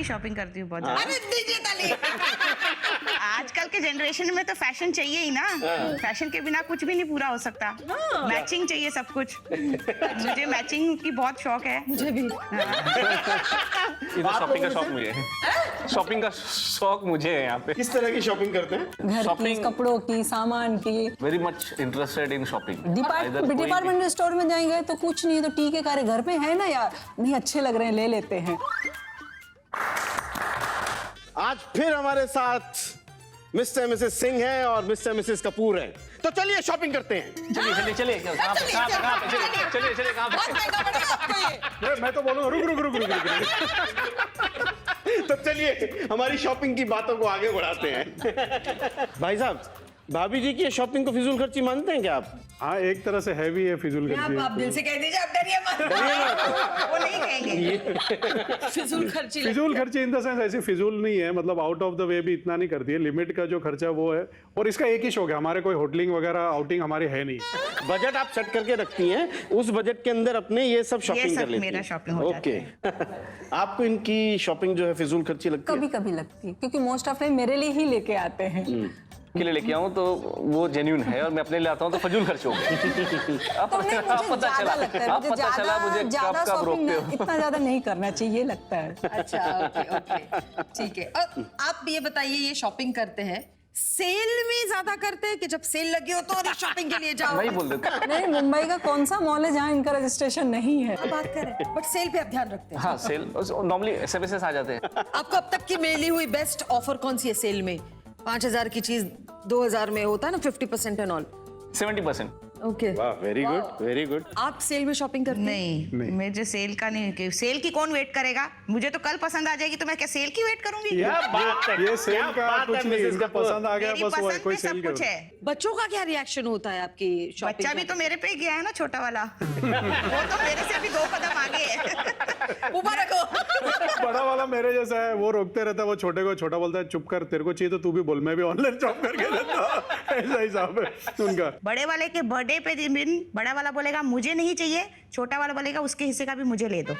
ही shopping करती हूँ बहुत ज्यादा। अरे दीजिए ताली। आजकल के जनरेशन में तो फैशन चाहिए ही ना, फैशन के बिना कुछ भी नहीं पूरा हो सकता। मैचिंग चाहिए सब कुछ। मुझे मैचिंग की बहुत शौक है। मुझे भी। शॉपिंग का शौक मुझे है। शॉपिंग का शौक मुझे है यहाँ पे। किस तरह की शॉपिंग करते हैं? घर की, Shopping- कपड़ों की, सामान की। Very much interested in shopping. Departmental store में जाएंगे तो कुछ नहीं, तो टी के कार्य घर पे है ना यार, नहीं अच्छे लग रहे हैं ले लेते हैं। आज फिर हमारे साथ मिस्टर मिसेस सिंह हैं और मिस्टर मिसेस कपूर हैं। तो चलिए शॉपिंग करते हैं। चलिए कहाँ पे चलिए कहाँ बहुत पे। महंगा पड़ेगा आपको ये। मैं तो बोलूंगा रुक। तो चलिए हमारी शॉपिंग की बातों को आगे बढ़ाते हैं। भाई साहब, भाभी जी की शॉपिंग को फिजूल खर्ची मानते हैं क्या आप? हाँ, एक तरह से हैवी है, फिजूल खर्ची आप दिल से कह दीजिए, आप डरिए मत। वो नहीं कहेंगे। फिजूल खर्ची फिजूल खर्ची इन द सेंस ऐसी फिजूल नहीं है, मतलब आउट ऑफ द वे भी इतना नहीं करती है, लिमिट का जो खर्चा वो है। और इसका एक ही शौक है, हमारे कोई होटलिंग वगैरह आउटिंग हमारी है नहीं। बजट आप सेट करके रखती हैं, उस बजट के अंदर अपने ये सब शॉपिंग कर लेती हैं। मेरा शॉपिंग हो जाता ओके। आपको इनकी शॉपिंग जो है फिजूल खर्ची लगती है? कभी कभी लगती है, क्योंकि मोस्ट ऑफ टाइम मेरे लिए ही लेके आते हैं। के लिए लेके आऊँ तो वो जेन्युइन है, और मैं अपने लिए आता हूँ तो फजूल खर्च हो गया। तो नहीं, मुझे ज्यादा लगता है, मुझे ज्यादा कब रोकते शॉपिंग हो। इतना ज्यादा नहीं करना चाहिए लगता है। अच्छा, ओके ठीक है। और आप ये बताइए, ये शॉपिंग करते हैं, सेल में ज्यादा करते हैं कि जब सेल लगी हो तो अरे शॉपिंग के लिए जाओ? वही बोल देते। नहीं, मुंबई का कौन सा मॉल है जहाँ इनका रजिस्ट्रेशन नहीं है? अब बात करें, बट सेल पे आप ध्यान रखते हैं। हाँ, सेल नॉर्मली एसएमएस आ जाते हैं। आपको अब तक की मिली हुई बेस्ट ऑफर कौन सी है सेल में? 5,000 की चीज 2,000 में होता है ना, 50% एंड ऑल। 70%। ओके, वाह, वेरी गुड, वेरी गुड। आप सेल में शॉपिंग करते हैं? नहीं, मुझे सेल का नहीं, सेल की कौन वेट करेगा? मुझे तो कल पसंद आ जाएगी, तो मैं क्या सेल की वेट करूंगी? ये सेल का कुछ नहीं, इनका पसंद आ गया मेरी बस वो है, पसंद कोई में सेल सब कर। कुछ है। बच्चों का क्या रिएक्शन होता है आपकी शॉपिंग? बच्चा भी तो मेरे पे ही गया है ना, छोटा वाला। वो तो मेरे से अभी 2 कदम आगे है। मुबारक हो। बड़ा वाला मेरे जैसा है, वो रोकते रहता है, वो छोटे को छोटा बोलता है चुप कर, तेरे को चाहिए तो तू भी बोल, मैं भी ऑनलाइन शॉप करके देता हूं। ऐसा हिसाब है उनका। बड़े वाले के बर्थडे पे दिन बड़ा वाला बोलेगा मुझे नहीं चाहिए, छोटा वाला बोलेगा उसके हिस्से का भी मुझे ले दो।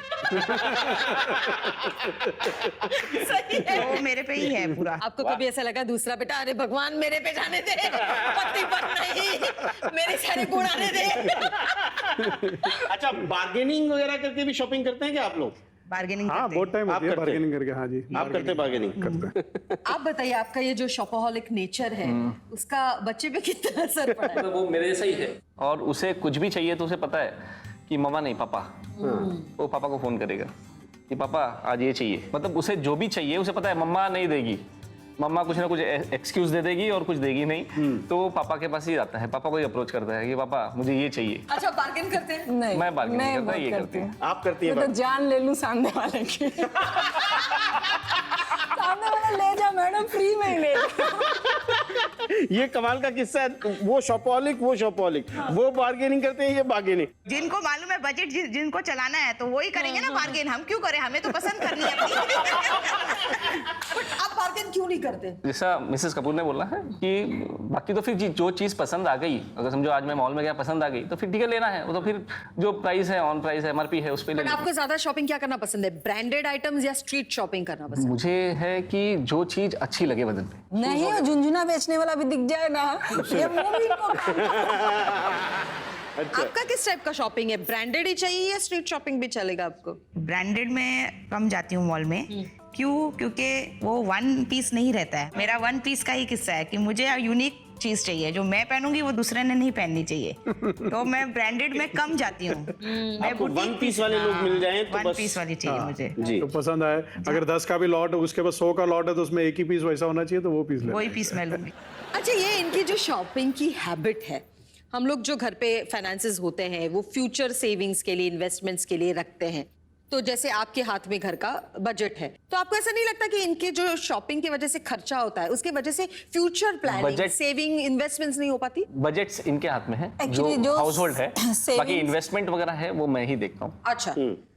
सही है। वो मेरे पे ही है पूरा। आपको कभी ऐसा लगा दूसरा बेटा, अरे भगवान मेरे पे जाने दे, पति पर नहीं, मेरे सारे गुण आने दे? अच्छा, बार्गेनिंग वगैरह करके भी शॉपिंग करते हैं क्या आप लोग? बार्गेनिंग हाँ, बहुत टाइम होती है आप करते बार्गेनिंग करके। हाँ जी, आप करते बार्गेनिंग? आप बताइए, आपका ये जो शॉपaholic नेचर है, उसका बच्चे पे कितना असर पड़ा है? वो मेरे जैसा ही है, और उसे कुछ भी चाहिए तो उसे पता है कि मम्मा नहीं पापा। वो पापा को फोन करेगा कि पापा आज ये चाहिए, मतलब उसे जो भी चाहिए उसे पता है मम्मा नहीं देगी, मम्मा कुछ ना कुछ एक्सक्यूज दे देगी और कुछ देगी नहीं, तो वो पापा के पास ही जाता है, पापा को ही अप्रोच करता है कि पापा मुझे ये चाहिए। अच्छा, बार्गेन करते हैं? नहीं, मैं bargaining मैं करता, बहुत ये करती करती हूँ। आप करती हैं मैं तो जान ले लूं सामने वाले की। सामने वाला ले जा मैडम, फ्री में ही ले जा। ये कमाल का किस्सा है। वो शॉपaholic, वो बार्गेनिंग करते हैं, ये बार्गेनिंग। जिनको मालूम है बजट जिनको चलाना है तो वही करेंगे ना बार्गेन। हम क्यों करें, हमें तो पसंद करनी है अपनी। बट आप बार्गेन क्यों नहीं करते? जैसा मिसेस कपूर ने बोला है कि बाकी तो फिर जो चीज़ पसंद आ गई, अगर समझो आज मैं मॉल में गया पसंद आ गई तो फिर ठीक है लेना है, वो तो फिर जो प्राइस है ऑन प्राइस है एमआरपी है उस पर ले बट लेंगे। आपको ज्यादा शॉपिंग क्या करना पसंद है, ब्रांडेड आइटम्स या स्ट्रीट शॉपिंग करना पसंद है? मुझे है कि जो चीज़ अच्छी लगे बदन पे। नहीं, वो झुंझुना बेचने वाला भी दिख जाए ना, ये वो भी इनको आपका किस टाइप का शॉपिंग है, ब्रांडेड ही चाहिए या स्ट्रीट शॉपिंग भी चलेगा आपको? ब्रांडेड में कम जाती हूँ मॉल में। क्यों? क्योंकि वो 1 पीस नहीं रहता है। मेरा 1 पीस का ही किस्सा है कि मुझे यूनिक चीज चाहिए, जो मैं पहनूंगी वो दूसरे ने नहीं पहननी चाहिए। तो मैं ब्रांडेड में कम जाती हूँ। मैं आपको boutique 1 पीस वाले लोग मिल जाएं तो 1 बस। पीस वाली चाहिए मुझे। जी, तो पसंद आए, अगर 10 का भी लॉट है उसके बाद 100 का लॉट है तो उसमें एक ही पीस वैसा होना चाहिए तो वो पीस ले। वही पीस मैं लूंगी। अच्छा, ये इनकी जो शॉपिंग की हैबिट है, हम लोग जो घर पे फाइनेंसेस होते हैं वो फ्यूचर सेविंग्स के लिए, इन्वेस्टमेंट्स के लिए रखते हैं। तो जैसे आपके हाथ में घर का बजट है, तो आपको ऐसा नहीं लगता कि इनके जो शॉपिंग की वजह से खर्चा होता है उसके वजह से future planning, Budget- saving, investments नहीं हो पाती? बजट्स इनके हाथ में है, जो Actually, जो हाउस होल्ड है, savings- बाकी इन्वेस्टमेंट वगैरह है वो मैं ही देखता हूँ। अच्छा,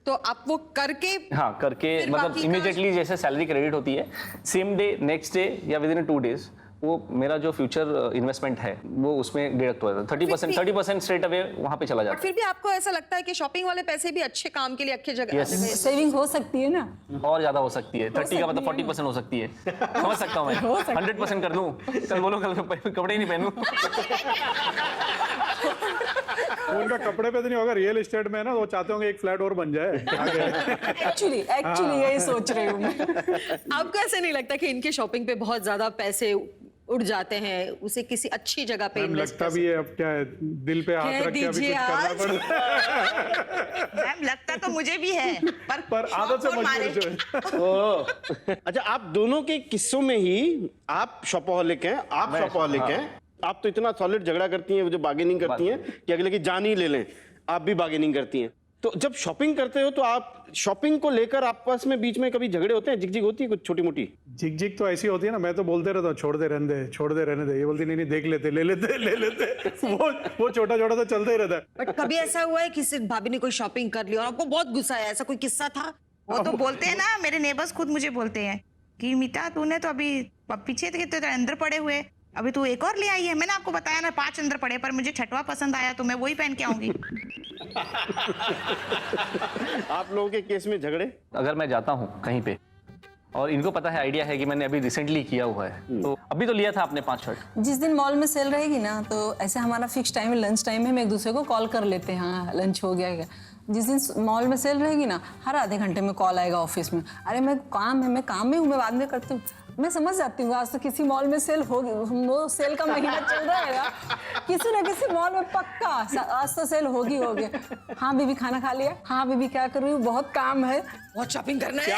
तो आप वो करके हाँ, करके फिर मतलब बाकी का- इमीडिएटली जैसे सैलरी क्रेडिट होती है सेम डे, नेक्स्ट डे या विद इन 2 days वो मेरा जो फ्यूचर इन्वेस्टमेंट है वो उसमें डिडक्ट हो जाता है 30% स्ट्रेट अवे वहाँ पे चला बट जाता फिर भी आपको ऐसा लगता है कि शॉपिंग वाले पैसे भी अच्छे काम के लिए अच्छी जगह Yes. सेविंग हो सकती है ना। है और ज्यादा हो सकती है 30 का मतलब 40% हो सकती है समझ सकता हूँ मैं 100% कर दूँ कल बोलो कल कपड़े ही नहीं पहनूं उनका कपड़े पे तो नहीं होगा, रियल एस्टेट में है ना, वो चाहते होंगे एक फ्लैट और बन जाए आगे। एक्चुअली यही सोच रही हूँ मैं। आपको ऐसे नहीं लगता कि इनके शॉपिंग पे बहुत ज्यादा पैसे उड़ जाते हैं, उसे किसी अच्छी जगह पे मैम इन्वेस्ट लगता भी है, अब क्या है, दिल पे हाथ कह रख के अभी दीजिए कुछ करना आज। पड़ता है। मैम लगता तो मुझे भी है पर आदत से कौन मारे? मजबूर जो है। ओह, अच्छा आप दोनों के किस्सों में ही आप शॉपहॉलिक हैं, आप शॉपहॉलिक हैं, आप तो इतना सॉलिड झगड़ा करती हैं, वो जो बार्गेनिंग करती हैं कि अगले की जान ही ले लें, आप भी बार्गेनिंग करती हैं। तो जब शॉपिंग करते हो तो आप शॉपिंग को लेकर आपस में बीच में कभी झगड़े होते हैं, झिकझिक होती है कुछ छोटी मोटी? झिक झिक तो ऐसी होती है ना, मैं तो बोलते रहता हूँ छोड़ दे रहने दे, छोड़ दे रहने दे, ये बोलती नहीं नहीं देख लेते, ले लेते ले लेते, वो छोटा छोटा तो चलता ही रहता है। बट कभी ऐसा हुआ है किसी भाभी ने कोई शॉपिंग कर ली और आपको बहुत गुस्सा आया, ऐसा कोई किस्सा था? वो तो बोलते हैं ना, मेरे नेबर्स खुद मुझे बोलते हैं कि मीता तूने तो अभी पीछे थे तो अंदर पड़े हुए, अभी तू एक और ले आई है। मैंने आपको बताया ना 5 अंदर पड़े, पर मुझे 6वां पसंद आया तो मैं वही पहन के आऊंगी। आप लोगों के केस में झगड़े? अगर मैं जाता हूँ कहीं पे और इनको पता है, आइडिया है कि मैंने अभी रिसेंटली किया हुआ है, तो अभी तो लिया था आपने 5 शर्ट। जिस दिन मॉल में सेल रहेगी ना, तो ऐसे हमारा फिक्स टाइम है, लंच टाइम है, हम एक दूसरे को कॉल कर लेते हैं, हाँ लंच हो गया क्या। जिस दिन मॉल में सेल रहेगी ना, हर आधे घंटे में कॉल आएगा ऑफिस में, अरे मैं काम में हूँ, मैं बाद में करती हूँ। मैं समझ जाती हूँ आज तो किसी मॉल में सेल होगी, वो सेल का महीना चल रहा है ना, किसी न किसी मॉल में पक्का आज तो सेल होगी। हाँ बीबी खाना खा लिया? हाँ बीबी क्या कर रही हूँ, बहुत काम है, बहुत शॉपिंग करना है।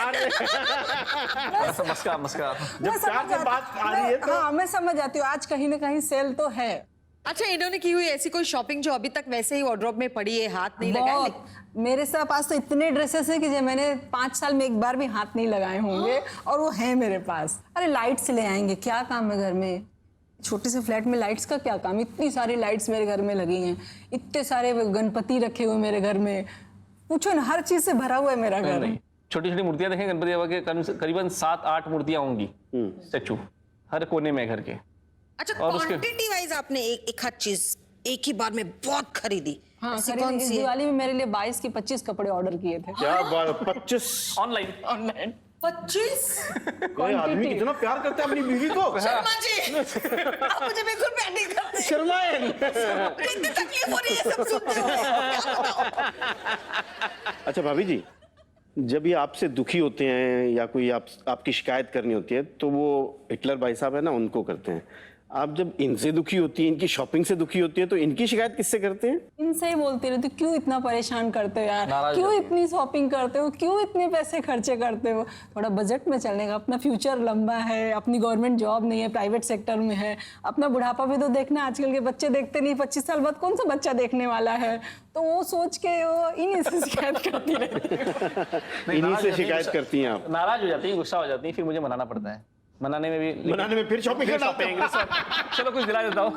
मस्का मैं जब प्यार समझ से बात आ रही है तो हाँ मैं समझ जाती हूँ आज कहीं ना कहीं सेल तो है। अच्छा, इन्होंने की हुई ऐसी कोई शॉपिंग जो अभी तक वैसे ही वार्डरोब में पड़ी है, हाथ नहीं लगाए? बहुत, मेरे पास तो इतने ड्रेसेस हैं कि जो मैंने 5 साल में एक बार भी हाथ नहीं लगाए होंगे, और वो है मेरे पास। अरे लाइट्स ले आएंगे, क्या काम है घर में, छोटे से फ्लैट में लाइट्स का क्या काम, इतनी सारी लाइट्स मेरे घर में लगी हैं, इतने सारे गणपति रखे हुए मेरे घर में, पूछो ना, हर चीज से भरा हुआ है मेरा घर। छोटी छोटी मूर्तियां देखें गणपति बाबा के, करीबन 7-8 मूर्तियां होंगी स्टैचू हर कोने में घर के। अच्छा, और उसके- क्वांटिटी वाइज आपने एक हर चीज एक ही बार में बहुत खरीदी? हाँ ऐसी खरीदी, कौन इस सी है? दिवाली में मेरे लिए 22 की 25 कपड़े ऑर्डर किए थे। क्या बात, 25? ऑनलाइन 25? कोई आदमी कितना प्यार करता है अपनी बीवी को। शर्मा जी, आप मुझे बिल्कुल प्यार नहीं करते। शर्माए। कितनी तकलीफ हो रही है सब सुनते हो, क्या बताऊं? अच्छा भाभी जी, जब ये आपसे दुखी होते हैं या कोई आपकी शिकायत करनी होती है तो वो हिटलर भाई साहब है ना, उनको करते हैं। आप जब इनसे दुखी होती है, इनकी शॉपिंग से दुखी होती है, तो इनकी शिकायत किससे करते हैं? इनसे ही बोलती रहती हूँ, क्यों इतना परेशान करते हो यार, नाराज क्यों हो इतनी शॉपिंग करते हो, क्यों इतने पैसे खर्चे करते हो, थोड़ा बजट में चलने का, अपना फ्यूचर लंबा है, अपनी गवर्नमेंट जॉब नहीं है, प्राइवेट सेक्टर में है, अपना बुढ़ापा भी तो देखना, आजकल के बच्चे देखते नहीं, 25 साल बाद कौन सा बच्चा देखने वाला है, तो वो सोच के वो इन्हीं से शिकायत करती रहती है। इन्हीं से शिकायत करती हैं आप? नाराज हो जाती है, गुस्सा हो जाती है, फिर मुझे मनाना पड़ता है, मनाने में भी बनाने में फिर शॉपिंग करना चलो कुछ दिला देता हूँ।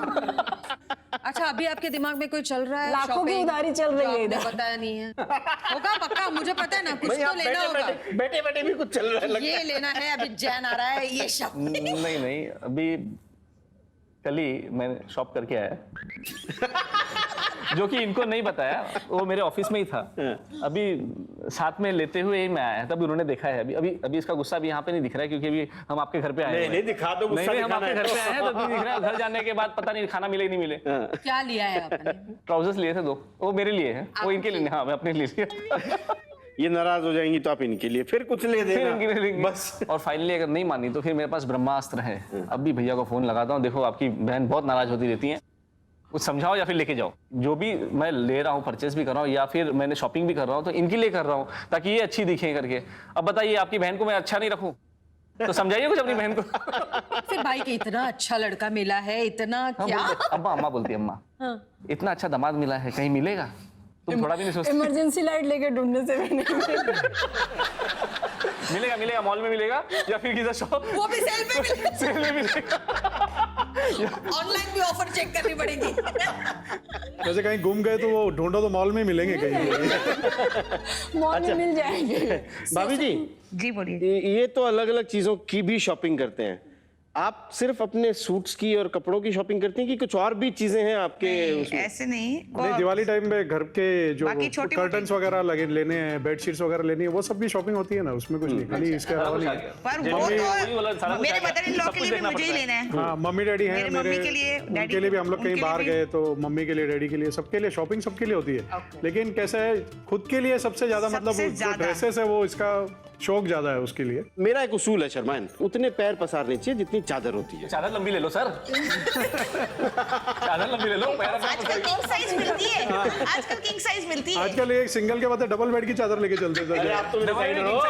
अच्छा, अभी आपके दिमाग में कोई चल रहा है लाखों की shopping, उधारी चल रही जो है आपने इधर। बताया नहीं है? होगा पक्का, मुझे पता है ना, कुछ तो लेना होगा। बैठे बैठे भी कुछ चल रहा है लगता ये लेना है, अभी जैन आ रहा है, ये शॉपिंग। नहीं अभी कल ही मैंने शॉप करके आया जो कि इनको नहीं बताया, वो मेरे ऑफिस में ही था। अभी साथ में लेते हुए ही मैं आया, तब उन्होंने देखा है। अभी इसका गुस्सा अभी यहाँ पे नहीं दिख रहा है, क्योंकि अभी हम आपके घर पे आए हैं। नहीं दिखा दो, गुस्सा नहीं हम दिखाना आपके है। घर पे आए हैं तो नहीं दिख रहा है। घर जाने के बाद पता नहीं खाना मिले नहीं मिले। क्या लिया है आपने? ट्राउजर्स लिए थे 2, वो मेरे लिए है, वो इनके लिए नहीं। हाँ मैं अपने लिए लिया। ये नाराज हो जाएंगी तो आप इनके लिए फिर कुछ ले फिर इनके लिए देना लेंगे। बस। और फाइनली अगर नहीं मानी तो फिर मेरे पास ब्रह्मास्त्र है। अब भी भैया को फोन लगाता हूँ, देखो आपकी बहन बहुत नाराज होती रहती है, कुछ समझाओ या फिर लेके जाओ। जो भी मैं ले रहा हूँ, परचेस भी कर रहा हूँ या फिर मैंने शॉपिंग भी कर रहा हूँ, तो इनके लिए कर रहा हूँ ताकि ये अच्छी दिखे करके। अब बताइए, आपकी बहन को मैं अच्छा नहीं रखूँ तो समझाइए कुछ अपनी बहन को। फिर भाई कि इतना अच्छा लड़का मिला है, इतना क्या? अम्मा बोलती है, अम्मा इतना अच्छा दामाद मिला है, कहीं मिलेगा? तुम थोड़ा भी नहीं सोचते? इमरजेंसी लाइट लेके ढूंढने से भी नहीं मिलेगा मॉल में मिलेगा या फिर किधर शॉप, वो भी सेल पे मिलेगा, सेल में मिलेगा। ऑनलाइन भी ऑफर चेक करनी पड़ेगी। वैसे कहीं गुम गए तो वो ढूंढो तो मॉल में ही मिलेंगे कहीं। मॉल में मिल जाएंगे। भाभी जी, जी बोलिए। ये तो अलग अलग चीजों की भी शॉपिंग करते हैं, आप सिर्फ अपने सूट्स की और कपड़ों की शॉपिंग करती हैं कि कुछ और भी चीजें हैं आपके उसमें? ऐसे नहीं नहीं, दिवाली टाइम पे घर के जो बाकी छोटी-मोटी- कर्टन्स वगैरह लगे लेने हैं, बेडशीट्स वगैरह लेनी है, वो सब भी शॉपिंग होती है ना, उसमें कुछ नहीं, खाली इसके अलावा नहीं है। पर वो वही वाला सारा तो कुछ मेरे आ गया, मदर इन लॉ सब के कुछ लिए भी देखना मुझे ही पड़ता है। लेना है। हाँ, मम्मी डैडी हैं मेरे मेरे, मम्मी के लिए, डैडी उनके लिए भी हम लोग कहीं उनके बाहर लिए गए तो मम्मी के लिए, डैडी के लिए, सबके लिए शॉपिंग सबके लिए होती है। लेकिन कैसा है, खुद के लिए सबसे ज्यादा मतलब सबसे जो ज्यादा। ड्रेसेस है वो इसका शौक ज्यादा है उसके लिए। मेरा एक उसूल है शर्मान, उतने पैर पसारने चाहिए जितनी चादर होती है। चादर लंबी ले लो सर। चादर लंबी ले लो, पैर अपना आजकल किंग साइज मिलती है, आजकल किंग साइज मिलती है। आजकल एक सिंगल के बाद डबल बेड की चादर लेके चलते थे। आप तो मेरे साइड हो।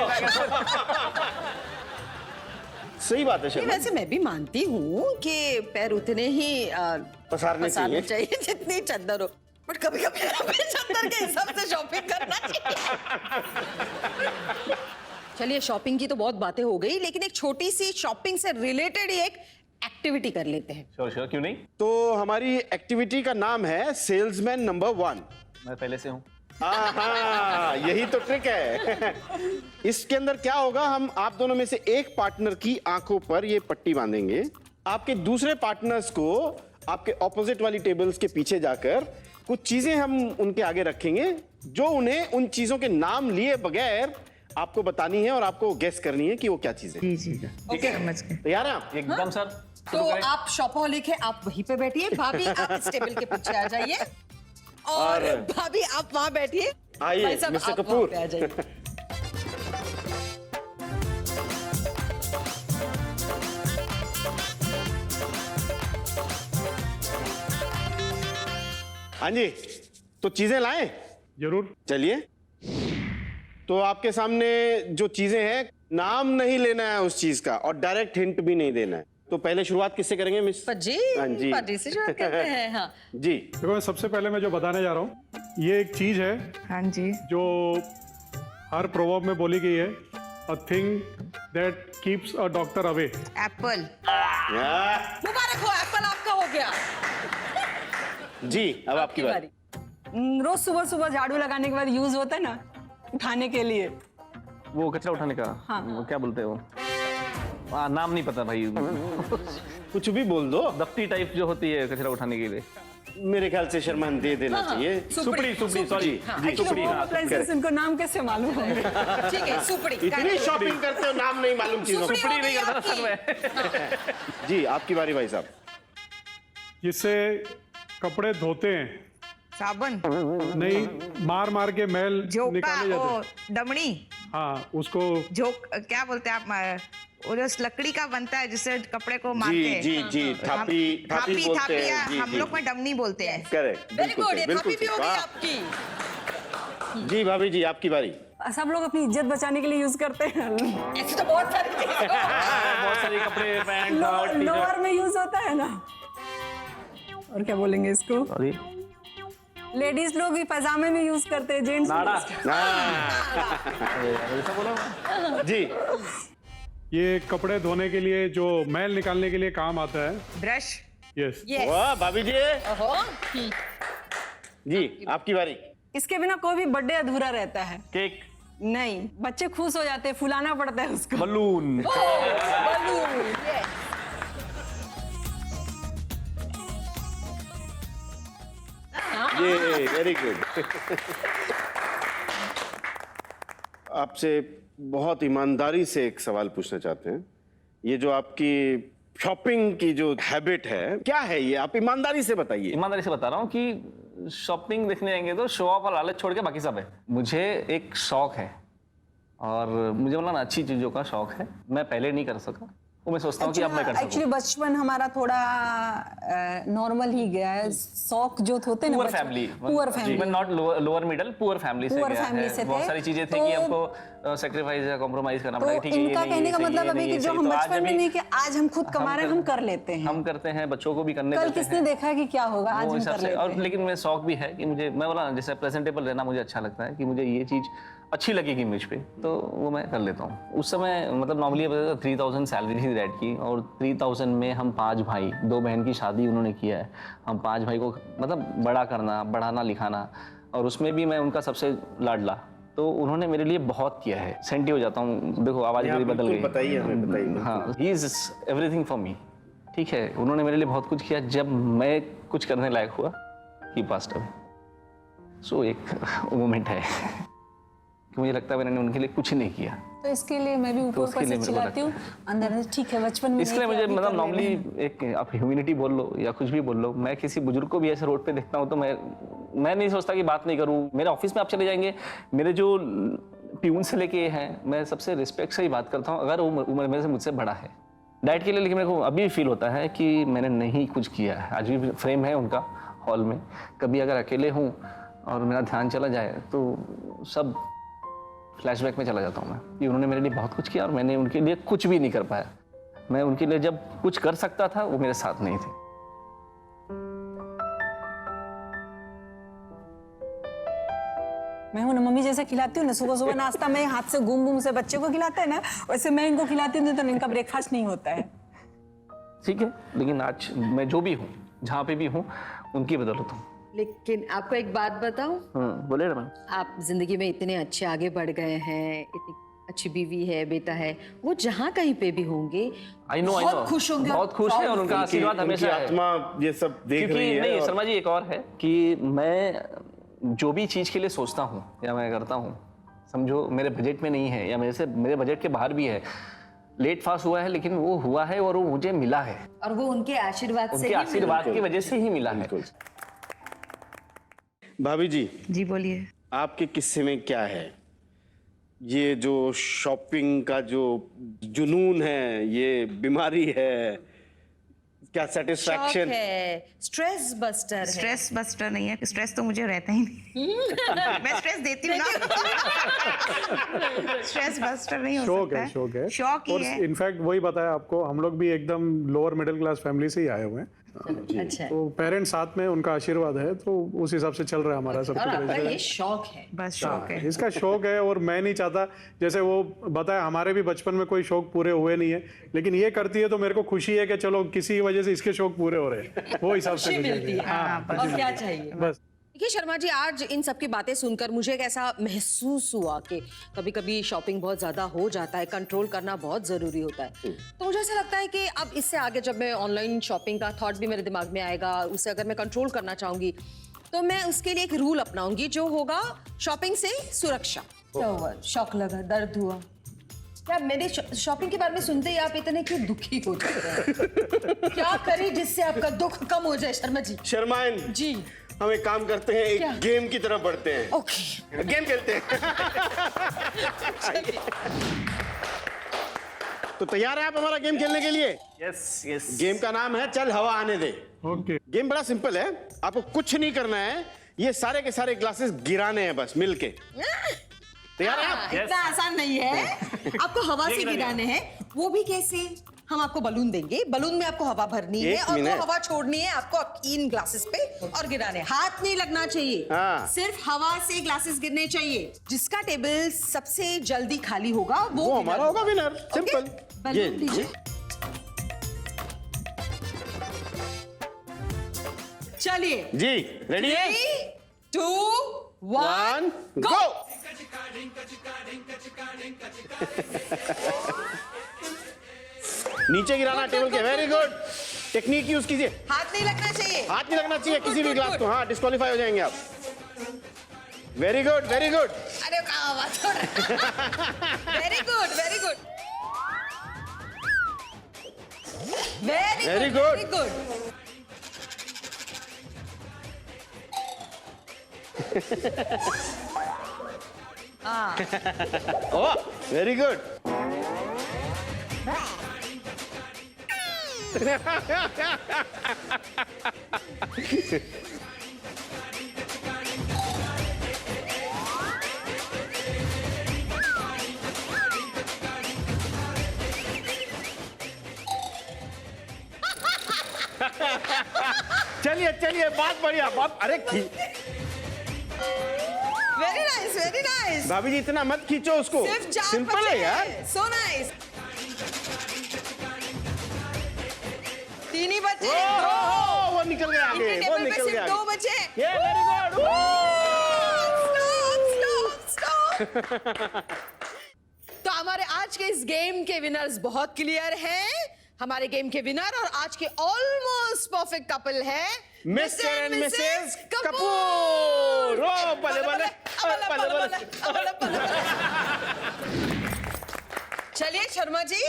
सही बात है नहीं, शर्मा, वैसे मैं भी मानती हूँ कि पैर उतने ही पसारने चाहिए। चाहिए जितनी चादर हो, बट कभी कभी चादर के हिसाब से शॉपिंग करना चाहिए। चलिए, शॉपिंग की तो बहुत बातें हो गई, लेकिन एक छोटी सी शॉपिंग से रिलेटेड ही एक एक्टिविटी कर लेते हैं। श्योर क्यों नहीं, तो हमारी एक्टिविटी का नाम है सेल्समैन नंबर 1। मैं पहले से हूँ। हाँ, यही तो ट्रिक है। इसके अंदर क्या होगा, हम आप दोनों में से एक पार्टनर की आंखों पर ये पट्टी बांधेंगे, आपके दूसरे पार्टनर्स को आपके ऑपोजिट वाली टेबल्स के पीछे जाकर कुछ चीजें हम उनके आगे रखेंगे, जो उन्हें उन चीजों के नाम लिए बगैर आपको बतानी है और आपको गेस करनी है कि वो क्या चीज है। जी जी, ठीक है, समझ गए। तैयार हैं आप? एकदम सर। तो आप शॉपहॉलिक है, आप वहीं पे बैठिए। भाभी, आप इस टेबल के पीछे आ जाइए, और भाभी आप वहां बैठिए। आइए, भाई साहब, मिस्टर आप कपूर। वहां पे आ जाइए। हाँ जी, तो चीजें लाएं? जरूर। चलिए, तो आपके सामने जो चीजें हैं, नाम नहीं लेना है उस चीज का और डायरेक्ट हिंट भी नहीं देना है। तो पहले शुरुआत किससे करेंगे मिस? जी, हाँ जी। पार्टी से शुरुआत करते हैं। हाँ, जी, देखो, मैं सबसे पहले मैं जो बताने जा रहा हूँ, ये एक चीज है हाँ जी, जो हर प्रोवर्ब में बोली गई है, a thing that keeps a doctor away. Apple. मुबारक हो, एप्पल आपका हो गया। जी, अब आपकी बारी। रोज सुबह सुबह झाड़ू लगाने के बाद यूज होता है ना, उठाने के लिए। वो कचरा उठाने का, वो क्या बोलते हैं वो, नाम नहीं पता भाई। कुछ भी बोल दो, दफ्ती टाइप जो होती है कचरा उठाने के लिए। मेरे ख्याल से शर्मान दे देना चाहिए। सुपड़ी, सॉरी। जी, सुपड़ी। हाँ, अप्लायंसेस इनको नाम कैसे मालूम होंगे? ठीक है, सुपड़ी। इतनी शॉपिंग करते हो, नाम नहीं मालूम चीजों सुपड़ी को। हो गई करता आपकी। सर मैं। जी, आपकी बारी भाई साहब। जिससे कपड़े धोते हैं, साबुन। नहीं, मार मार के मैल झोंका, निकाले जाते ओ हैं। डमणी, हाँ, उसको झोंक, क्या बोलते हैं आप, वो जो लकड़ी का बनता है जिससे कपड़े को मारते जी हैं। जी जी, थापी थापी बोलते थापिया, हैं। जी, हम जी, लोग में डमनी बोलते हैं। करेक्ट, वेरी गुड, ये बिल्कुल थापी भी हो सही। गई वाह। आपकी। जी भाभी जी, आपकी बारी। सब लोग अपनी इज्जत बचाने के लिए यूज करते हैं। ऐसे तो बहुत सारी चीजें हैं। बहुत सारे कपड़े, पैंट, शर्ट, टी-शर्ट। लोअर में यूज होता है ना, और क्या बोलेंगे इसको, सॉरी, लेडीज लोग भी पैजामे में यूज करते हैं, जेंट्स नाड़ा। ऐसा बोला जी। ये कपड़े धोने के लिए, जो मैल निकालने के लिए काम आता है। ब्रश। यस। Yes. वाह भाभी जी। ओहो, जी, आपकी बारी। इसके बिना कोई भी बर्थडे अधूरा रहता है। केक, नहीं, बच्चे खुश हो जाते हैं, फुलाना पड़ता है उसको। बलून। बलून। ये वेरी गुड। आपसे बहुत ईमानदारी से एक सवाल पूछना चाहते हैं। ये जो आपकी शॉपिंग की जो हैबिट है, क्या है ये? आप ईमानदारी से बताइए। ईमानदारी से बता रहा हूँ कि शॉपिंग देखने आएंगे तो शो ऑफ और लालच छोड़ के बाकी सब है। मुझे एक शौक है और मुझे मतलब ना अच्छी चीजों का शौक है। मैं पहले नहीं कर सका, वो मैं सोचता हूँ कि अब मैं कर सकूँ। एक्चुअली बचपन हमारा थोड़ा नॉर्मल ही गया है, शौक जो होते हैं ना, पुअर फैमिली, पुअर फैमिली, मैं not lower middle, poor family से Poor गया family है। से बहुत थे। सारी चीजें थी तो- कि हमको सेक्रीफाइस या कॉम्प्रोमाइज करना तो पड़ा। ठीक है, ये इनका नहीं, कहने ये का सही, मतलब ये अभी नहीं, कि ये जो सही। हम तो आज बचपन में अभी नहीं कि आज हम खुद कमा रहे हैं, हम कर लेते हैं। हम करते हैं, बच्चों को भी करने कल देते किसने हैं। देखा कि क्या होगा, आज वो हम हिसाब कर से। लेते और हैं। लेकिन मेरा शौक भी है कि मुझे, मैं बोला ना, जैसे प्रेजेंटेबल रहना मुझे अच्छा लगता है कि मुझे ये चीज अच्छी लगेगी इमेज पे, तो वो मैं कर लेता हूँ। उस समय मतलब नॉर्मली 3000 सैलरी थी डैड की, और 3000 में हम 5 भाई, 2 बहन की शादी उन्होंने किया है। हम 5 भाई को मतलब बड़ा करना, बढ़ाना लिखाना, और उसमें भी मैं उनका सबसे लाडला। तो उन्होंने मेरे लिए बहुत किया है। सेंटी हो जाता हूँ, देखो आवाज़ मेरी बदल गई। बताइए हमें, बताइए। हाँ, he is everything for me. ठीक है, उन्होंने मेरे लिए बहुत कुछ किया। जब मैं कुछ करने लायक हुआ, ही पास्ट अवे। सो एक मोमेंट है कि मुझे लगता है मैंने उनके लिए कुछ नहीं किया। तो इसके लिए मैं भी ऊपर उसके ऊपर लिए से मेरे को चिल्लाती हूँ, अंदर से ठीक है बचपन में इसलिए नहीं मुझे किया, अभी मतलब कर नॉर्मली लेंगे। एक आप ह्यूमैनिटी बोल लो या कुछ भी बोल लो, मैं किसी बुजुर्ग को भी ऐसे रोड पे देखता हूँ तो मैं नहीं सोचता कि बात नहीं करूँ। मेरे ऑफिस में आप चले जाएंगे, मेरे जो प्यून से लेके हैं, मैं सबसे रिस्पेक्ट से ही बात करता हूँ अगर वो उम्र में से मुझसे बड़ा है। डाइट के लिए लेकिन मेरे को अभी भी फील होता है कि मैंने नहीं कुछ किया है। आज भी फ्रेम है उनका हॉल में, कभी अगर अकेले हूँ और मेरा ध्यान चला जाए तो सब फ्लैशबैक में चला जाता हूँ मैं कि उन्होंने मेरे लिए बहुत कुछ किया और मैंने उनके लिए कुछ भी नहीं कर पाया। मैं उनके लिए जब कुछ कर सकता था वो मेरे साथ नहीं थे। मैं हूँ ना मम्मी जैसे खिलाती हूँ ना, सुबह सुबह नाश्ता मैं हाथ से घूम घूम से बच्चे को खिलाते हैं ना, वैसे मैं इनको खिलाती हूँ तो इनका ब्रेकफास्ट नहीं होता है। ठीक है, लेकिन आज मैं जो भी हूँ, जहाँ पे भी हूँ, उनकी बदौलत हूँ। लेकिन आपको एक बात बताऊं, बोले ना मैम। आप जिंदगी में इतने अच्छे आगे बढ़ गए हैं, इतनी अच्छी बीवी है, बेटा है, वो जहाँ कहीं पे भी होंगे आई नो बहुत खुश होंगे, बहुत खुश है और उनका आशीर्वाद उनकी हमेशा है। आत्मा ये सब देख क्योंकि रही है। नहीं और शर्मा जी, एक और है कि मैं जो भी चीज के लिए सोचता हूँ या मैं करता हूँ, समझो मेरे बजट में नहीं है या मेरे बजट के बाहर भी है, लेट फास्ट हुआ है लेकिन वो हुआ है और वो मुझे मिला है, और वो उनके आशीर्वाद से उनके ही आशीर्वाद की वजह से ही मिला है। भाभी जी, जी बोलिए। आपके किस्से में क्या है? ये जो शॉपिंग का जो जुनून है, ये बीमारी है, क्या शौक सेटिस्फैक्शन? है, स्ट्रेस बस्टर है। स्ट्रेस बस्टर नहीं है, स्ट्रेस तो मुझे रहता ही नहीं। मैं स्ट्रेस देती हूँ ना। स्ट्रेस बस्टर नहीं हो शौक सकता है, शौक है। शौक ही और है। इनफैक्ट वही बताया आपको, हम लोग भी एकदम लोअर मिडिल क्लास फैमिली से ही आए हुए हैं। अच्छा, तो पेरेंट्स साथ में, उनका आशीर्वाद है, तो उस हिसाब से चल रहा है हमारा सब और आपका कुछ। ये शौक है। बस शौक है। इसका शौक है और मैं नहीं चाहता, जैसे वो बताया हमारे भी बचपन में कोई शौक पूरे हुए नहीं है, लेकिन ये करती है तो मेरे को खुशी है कि चलो किसी वजह से इसके शौक पूरे हो रहे हैं, वो हिसाब से खुशी मुझे मिलती है। हाँ, बस। और क्या चाहिए। बस। देखिए शर्मा जी, आज इन सब की बातें सुनकर मुझे एक ऐसा महसूस हुआ कि कभी कभी शॉपिंग बहुत ज्यादा हो जाता है, कंट्रोल करना बहुत जरूरी होता है। तो मुझे ऐसा लगता है कि अब इससे आगे जब मैं ऑनलाइन शॉपिंग का थॉट भी मेरे दिमाग में आएगा, उसे अगर मैं कंट्रोल करना चाहूंगी तो मैं उसके लिए एक रूल अपनाऊंगी जो होगा शॉपिंग से सुरक्षा। क्या हुआ? शौक लगा, दर्द हुआ क्या? मेरे शॉपिंग के बारे में सुनते ही आप इतने क्यों दुखी हो जाते हैं? क्या करें जिससे आपका दुख कम हो जाए शर्मा जी? शर्माएं जी हम एक काम करते हैं, क्या? एक गेम की तरफ बढ़ते हैं। ओके, गेम खेलते हैं। तो तैयार है आप हमारा गेम खेलने के लिए? Yes yes. गेम का नाम है चल हवा आने दे। ओके। गेम बड़ा सिंपल है, आपको कुछ नहीं करना है, ये सारे के सारे ग्लासेस गिराने हैं बस मिलके। तैयार है आप? इतना आसान नहीं है। आपको हवा से गिराने हैं, वो भी कैसे? हम आपको बलून देंगे, बलून में आपको हवा भरनी है एक और वो मिनट। हवा छोड़नी है आपको इन ग्लासेस पे और गिराने। हाथ नहीं लगना चाहिए, हाँ। सिर्फ हवा से ग्लासेस गिरने चाहिए। जिसका टेबल सबसे जल्दी खाली होगा वो हमारा होगा विनर। सिंपल। बलून दीजिए। चलिए जी रेडी है? 3, 2, 1 गो। नीचे गिराना टेबल के। वेरी गुड, टेक्निक यूज कीजिए। हाथ नहीं लगना चाहिए। हाथ नहीं लगना चाहिए किसी भी Good, ग्लास good, को। हाँ, डिस्क्वालीफाई हो जाएंगे आप। Very good, very good. अरे कहाँ बात हो रहा है? वेरी गुड, वेरी गुड, वेरी Very good, good. Very good. Oh, very good. चलिए चलिए, बहुत बढ़िया, बहुत। अरे वेरी नाइस, वेरी नाइस। भाभी जी इतना मत खींचो उसको, सिर्फ 4 सिंपल है यार। So nice. 3 ही बचे। ओह, वो निकल गया आगे, इनके वो टेबल पे निकल सिर्फ गया 2 आगे। बचे। ये very good. Stop, stop, stop. तो हमारे आज के इस गेम के विनर्स बहुत क्लियर हैं। हमारे गेम के विनर और आज के ऑलमोस्ट परफेक्ट कपल है मिस्टर एंड मिसेस कपूर। ओ बले बले बले बले। चलिए शर्मा जी,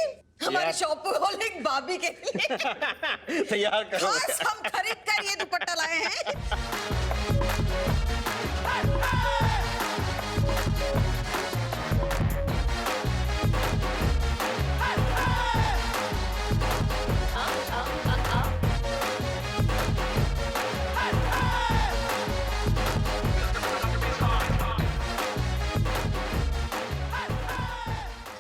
हमारे शॉप होलिक भाभी के लिए तैयार करो। खास हम खरीद कर ये दुपट्टा लाए हैं।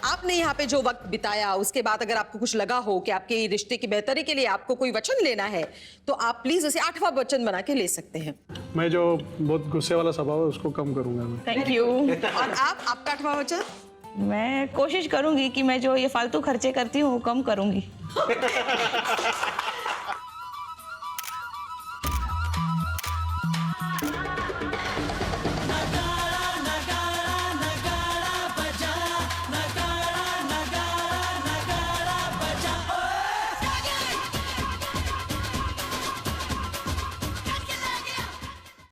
आपने यहाँ पे जो वक्त बिताया उसके बाद अगर आपको कुछ लगा हो कि आपके रिश्ते की बेहतरी के लिए आपको कोई वचन लेना है तो आप प्लीज उसे 8वां वचन बना के ले सकते हैं। मैं जो बहुत गुस्से वाला स्वभाव है उसको कम करूंगा मैं। Thank you. और आपका 8वां वचन? मैं कोशिश करूंगी कि मैं जो ये फालतू खर्चे करती हूँ वो कम करूंगी।